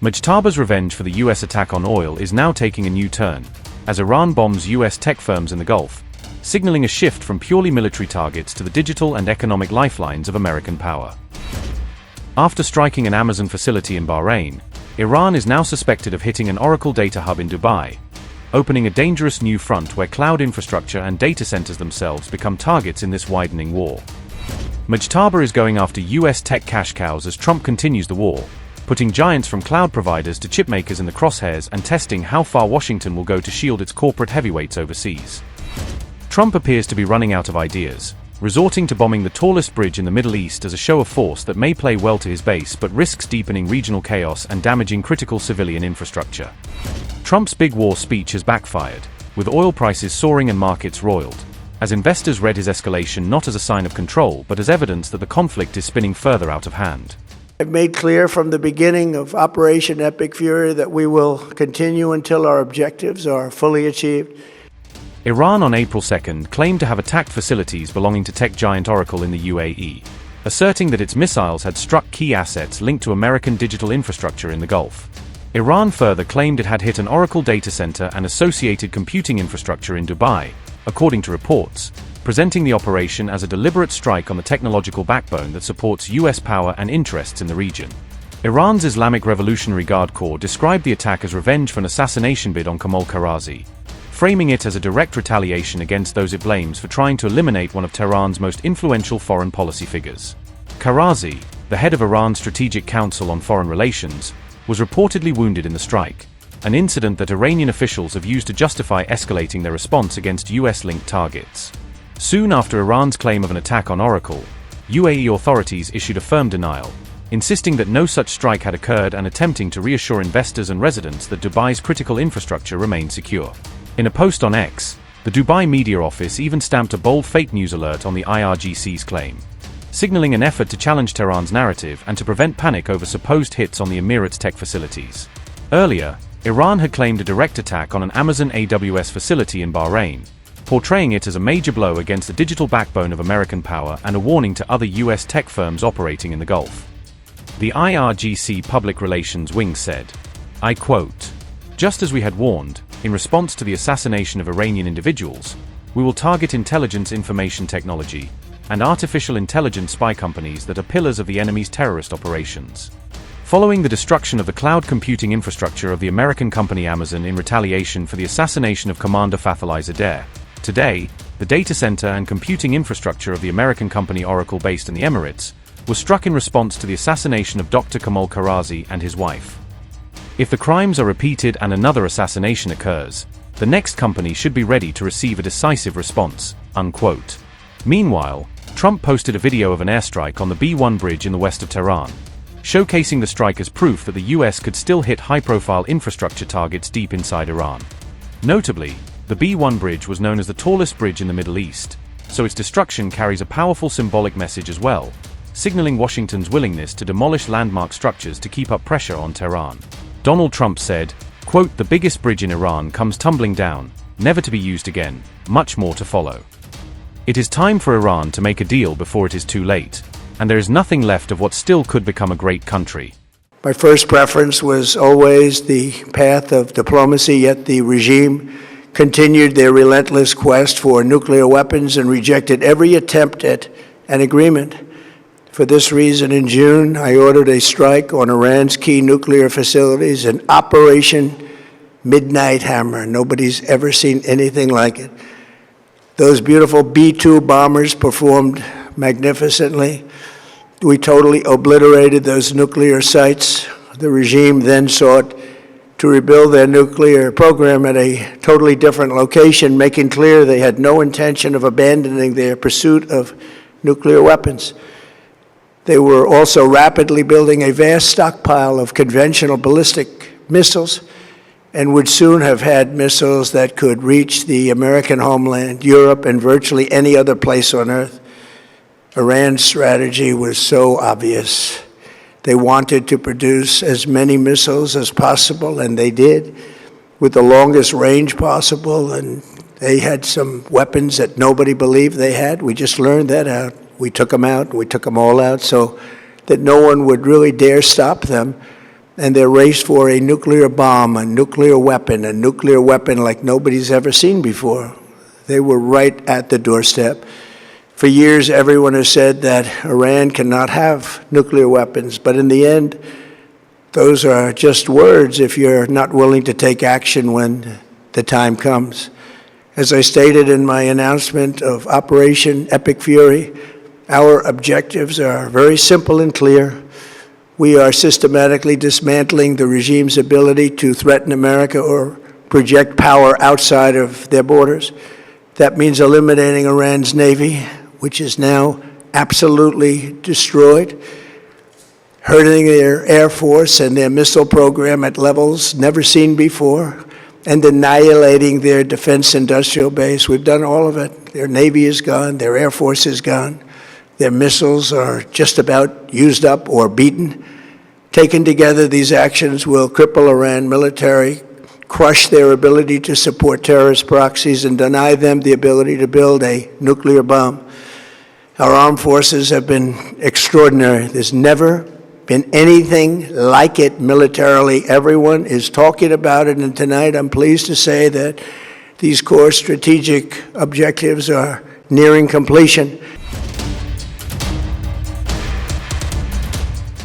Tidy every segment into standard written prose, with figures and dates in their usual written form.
Mujtaba's revenge for the US attack on oil is now taking a new turn, as Iran bombs US tech firms in the Gulf, signaling a shift from purely military targets to the digital and economic lifelines of American power. After striking an Amazon facility in Bahrain, Iran is now suspected of hitting an Oracle data hub in Dubai, opening a dangerous new front where cloud infrastructure and data centers themselves become targets in this widening war. Mujtaba is going after US tech cash cows as Trump continues the war, putting giants from cloud providers to chipmakers in the crosshairs and testing how far Washington will go to shield its corporate heavyweights overseas. Trump appears to be running out of ideas, resorting to bombing the tallest bridge in the Middle East as a show of force that may play well to his base but risks deepening regional chaos and damaging critical civilian infrastructure. Trump's big war speech has backfired, with oil prices soaring and markets roiled, as investors read his escalation not as a sign of control but as evidence that the conflict is spinning further out of hand. I've made clear from the beginning of Operation Epic Fury that we will continue until our objectives are fully achieved. Iran on April 2nd claimed to have attacked facilities belonging to tech giant Oracle in the UAE, asserting that its missiles had struck key assets linked to American digital infrastructure in the Gulf. Iran further claimed it had hit an Oracle data center and associated computing infrastructure in Dubai, according to reports, presenting the operation as a deliberate strike on the technological backbone that supports US power and interests in the region. Iran's Islamic Revolutionary Guard Corps described the attack as revenge for an assassination bid on Kharrazi, framing it as a direct retaliation against those it blames for trying to eliminate one of Tehran's most influential foreign policy figures. Kharrazi, the head of Iran's Strategic Council on Foreign Relations, was reportedly wounded in the strike, an incident that Iranian officials have used to justify escalating their response against US-linked targets. Soon after Iran's claim of an attack on Oracle, UAE authorities issued a firm denial, insisting that no such strike had occurred and attempting to reassure investors and residents that Dubai's critical infrastructure remained secure. In a post on X, the Dubai media office even stamped a bold fake news alert on the IRGC's claim, signaling an effort to challenge Tehran's narrative and to prevent panic over supposed hits on the Emirates' tech facilities. Earlier, Iran had claimed a direct attack on an Amazon AWS facility in Bahrain, portraying it as a major blow against the digital backbone of American power and a warning to other US tech firms operating in the Gulf. The IRGC public relations wing said, I quote, "Just as we had warned, in response to the assassination of Iranian individuals, we will target intelligence information technology and artificial intelligence spy companies that are pillars of the enemy's terrorist operations." Following the destruction of the cloud computing infrastructure of the American company Amazon in retaliation for the assassination of Commander Fathul Zadeh, today, the data center and computing infrastructure of the American company Oracle based in the Emirates was struck in response to the assassination of Dr. Kharrazi and his wife. If the crimes are repeated and another assassination occurs, the next company should be ready to receive a decisive response, unquote. Meanwhile, Trump posted a video of an airstrike on the B1 bridge in the west of Tehran, showcasing the strike as proof that the US could still hit high-profile infrastructure targets deep inside Iran. Notably, the B1 bridge was known as the tallest bridge in the Middle East, so its destruction carries a powerful symbolic message as well, signaling Washington's willingness to demolish landmark structures to keep up pressure on Tehran. Donald Trump said, quote, "The biggest bridge in Iran comes tumbling down, never to be used again, much more to follow. It is time for Iran to make a deal before it is too late, and there is nothing left of what still could become a great country." My first preference was always the path of diplomacy, yet the regime continued their relentless quest for nuclear weapons and rejected every attempt at an agreement. For this reason, in June, I ordered a strike on Iran's key nuclear facilities, an Operation Midnight Hammer. Nobody's ever seen anything like it. Those beautiful B-2 bombers performed magnificently. We totally obliterated those nuclear sites. The regime then sought to rebuild their nuclear program at a totally different location, making clear they had no intention of abandoning their pursuit of nuclear weapons. They were also rapidly building a vast stockpile of conventional ballistic missiles and would soon have had missiles that could reach the American homeland, Europe, and virtually any other place on Earth. Iran's strategy was so obvious. They wanted to produce as many missiles as possible, and they did, with the longest range possible, and they had some weapons that nobody believed they had. We just learned that out. We took them out, we took them all out, so that no one would really dare stop them. and their race for a nuclear bomb, a nuclear weapon like nobody's ever seen before. They were right at the doorstep. For years, everyone has said that Iran cannot have nuclear weapons, but in the end, those are just words if you're not willing to take action when the time comes. As I stated in my announcement of Operation Epic Fury, our objectives are very simple and clear. We are systematically dismantling the regime's ability to threaten America or project power outside of their borders. That means eliminating Iran's Navy, which is now absolutely destroyed, hurting their Air Force and their missile program at levels never seen before, and annihilating their defense industrial base. We've done all of it. Their Navy is gone, their Air Force is gone, their missiles are just about used up or beaten. Taken together, these actions will cripple Iran military, crush their ability to support terrorist proxies, and deny them the ability to build a nuclear bomb. Our armed forces have been extraordinary. There's never been anything like it militarily. Everyone is talking about it, and tonight I'm pleased to say that these core strategic objectives are nearing completion.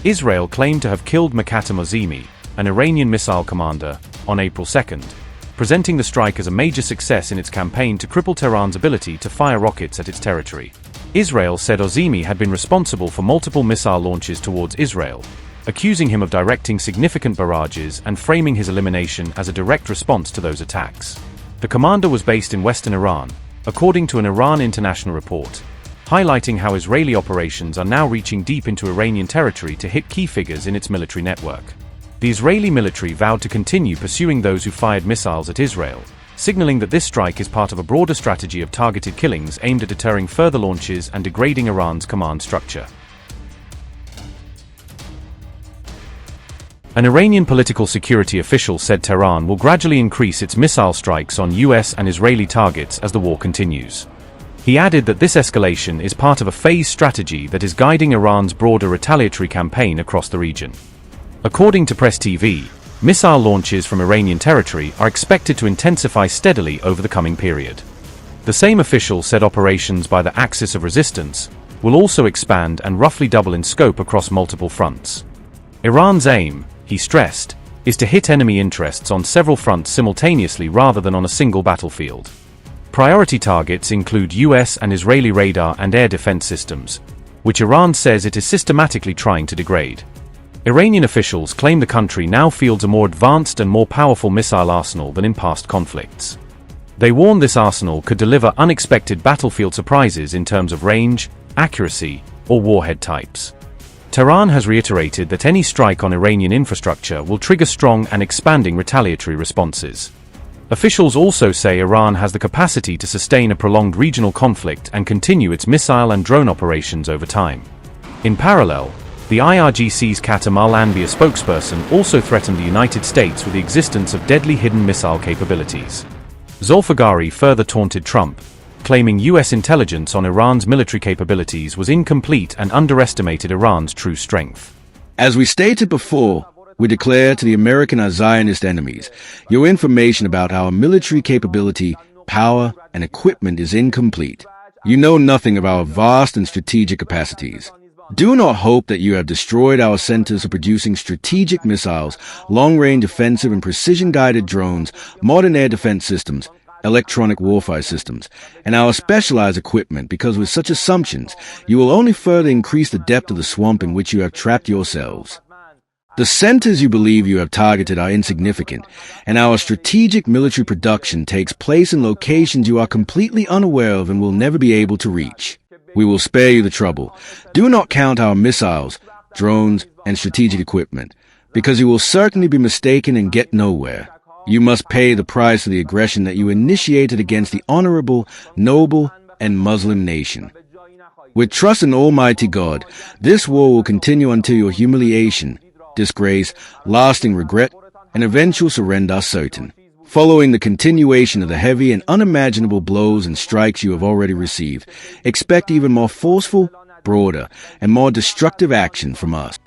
Israel claimed to have killed Makatem Ozimi, an Iranian missile commander, on April 2nd, presenting the strike as a major success in its campaign to cripple Tehran's ability to fire rockets at its territory. Israel said Ozimi had been responsible for multiple missile launches towards Israel, accusing him of directing significant barrages and framing his elimination as a direct response to those attacks. The commander was based in western Iran, according to an Iran International report, highlighting how Israeli operations are now reaching deep into Iranian territory to hit key figures in its military network. The Israeli military vowed to continue pursuing those who fired missiles at Israel, signaling that this strike is part of a broader strategy of targeted killings aimed at deterring further launches and degrading Iran's command structure. An Iranian political security official said Tehran will gradually increase its missile strikes on US and Israeli targets as the war continues. He added that this escalation is part of a phased strategy that is guiding Iran's broader retaliatory campaign across the region. According to Press TV, missile launches from Iranian territory are expected to intensify steadily over the coming period. The same official said operations by the Axis of Resistance will also expand and roughly double in scope across multiple fronts. Iran's aim, he stressed, is to hit enemy interests on several fronts simultaneously rather than on a single battlefield. Priority targets include US and Israeli radar and air defense systems, which Iran says it is systematically trying to degrade. Iranian officials claim the country now fields a more advanced and more powerful missile arsenal than in past conflicts. They warn this arsenal could deliver unexpected battlefield surprises in terms of range, accuracy, or warhead types. Tehran has reiterated that any strike on Iranian infrastructure will trigger strong and expanding retaliatory responses. Officials also say Iran has the capacity to sustain a prolonged regional conflict and continue its missile and drone operations over time. In parallel, the IRGC's Qatem al-Anbiya spokesperson also threatened the United States with the existence of deadly hidden missile capabilities. Zolfagari further taunted Trump, claiming US intelligence on Iran's military capabilities was incomplete and underestimated Iran's true strength. As we stated before, we declare to the American Zionist enemies, your information about our military capability, power, and equipment is incomplete. You know nothing of our vast and strategic capacities. Do not hope that you have destroyed our centers of producing strategic missiles, long-range offensive and precision-guided drones, modern air defense systems, electronic warfare systems, and our specialized equipment, because with such assumptions, you will only further increase the depth of the swamp in which you have trapped yourselves. The centers you believe you have targeted are insignificant, and our strategic military production takes place in locations you are completely unaware of and will never be able to reach. We will spare you the trouble. Do not count our missiles, drones, and strategic equipment, because you will certainly be mistaken and get nowhere. You must pay the price of the aggression that you initiated against the honorable, noble, and Muslim nation. With trust in Almighty God, this war will continue until your humiliation, disgrace, lasting regret, and eventual surrender are certain. Following the continuation of the heavy and unimaginable blows and strikes you have already received, expect even more forceful, broader, and more destructive action from us.